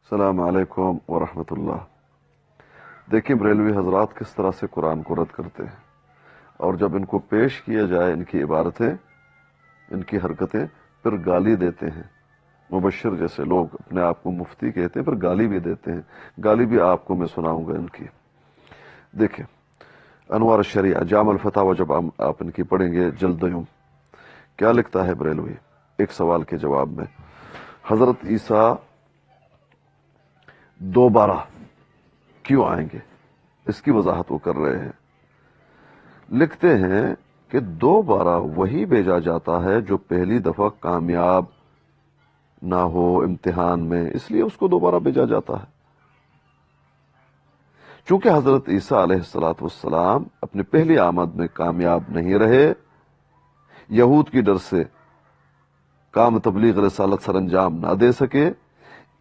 السلام علیکم ورحمۃ اللہ۔ دیکھیں بریلوی حضرات کس طرح سے قرآن کو رد کرتے ہیں، اور جب ان کو پیش کیا جائے ان کی عبارتیں، ان کی حرکتیں، پھر گالی دیتے ہیں۔ مبشر جیسے لوگ اپنے آپ کو مفتی کہتے ہیں، پھر گالی بھی دیتے ہیں۔ گالی بھی آپ کو میں سناؤں گا ان کی۔ دیکھیں انوار الشریعہ جامع الفتاوی جب آپ ان کی پڑھیں گے جلدیوں، کیا لکھتا ہے بریلوی ایک سوال کے جواب میں؟ حضرت عیسیٰ دوبارہ کیوں آئیں گے، اس کی وضاحت وہ کر رہے ہیں۔ لکھتے ہیں کہ دوبارہ وہی بھیجا جاتا ہے جو پہلی دفعہ کامیاب نہ ہو امتحان میں، اس لیے اس کو دوبارہ بھیجا جاتا ہے۔ چونکہ حضرت عیسیٰ علیہ السلام اپنی پہلی آمد میں کامیاب نہیں رہے، یہود کی ڈر سے کام تبلیغ رسالت سر انجام نہ دے سکے،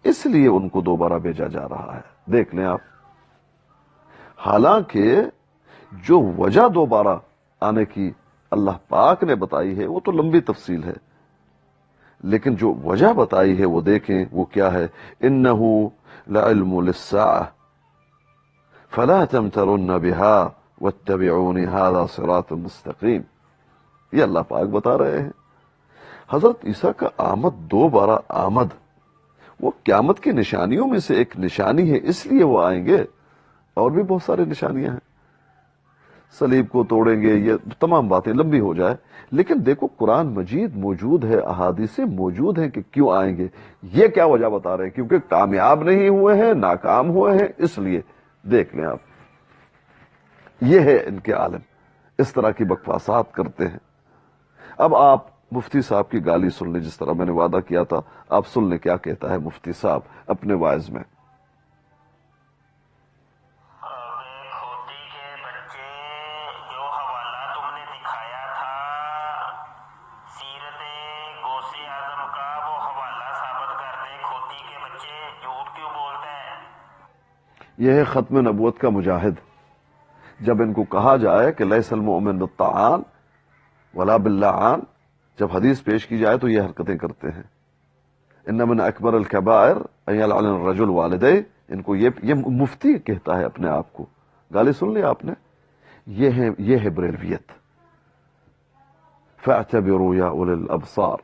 اس لیے ان کو دوبارہ بھیجا جا رہا ہے۔ دیکھ لیں آپ، حالانکہ جو وجہ دوبارہ آنے کی اللہ پاک نے بتائی ہے وہ تو لمبی تفصیل ہے، لیکن جو وجہ بتائی ہے وہ دیکھیں وہ کیا ہے۔ انہ لعلم للساعة فلا تمترن بها واتبعون هذا صراط مستقیم، یہ اللہ پاک بتا رہے ہیں۔ حضرت عیسیٰ کا آمد دوبارہ آمد وہ قیامت کی نشانیوں میں سے ایک نشانی ہے، اس لیے وہ آئیں گے۔ اور بھی بہت سارے نشانیاں ہیں، صلیب کو توڑیں گے، یہ تمام باتیں لمبی ہو جائے، لیکن دیکھو قرآن مجید موجود ہے، احادیث موجود ہیں کہ کیوں آئیں گے۔ یہ کیا وجہ بتا رہے ہیں؟ کیونکہ کامیاب نہیں ہوئے ہیں، ناکام ہوئے ہیں، اس لیے۔ دیکھ لیں آپ، یہ ہے ان کے عالم، اس طرح کی بکواسات کرتے ہیں۔ اب آپ مفتی صاحب کی گالی سن لیں، جس طرح میں نے وعدہ کیا تھا، آپ سن لیں کیا کہتا ہے مفتی صاحب اپنے واعظ میں۔ کھوتی کے بچے، جو حوالہ تم نے دکھایا تھا سیرت غوث اعظم کا، وہ حوالہ ثابت کر دے۔ کھوتی کے بچے جھوٹ کیوں بولتے ہیں؟ یہ ہے ختم نبوت کا مجاہد۔ جب ان کو کہا جائے کہ لیس المؤمن بالطعان ولا باللعان، جب حدیث پیش کی جائے تو یہ حرکتیں کرتے ہیں۔ ان من اکبر الکبائر ان یلعن الرجل والدیہ، ان کو یہ مفتی کہتا ہے اپنے آپ کو۔ گالی سن لی آپ نے؟ یہ ہے بریلویت۔ فاعتبروا یا اولی الابصار۔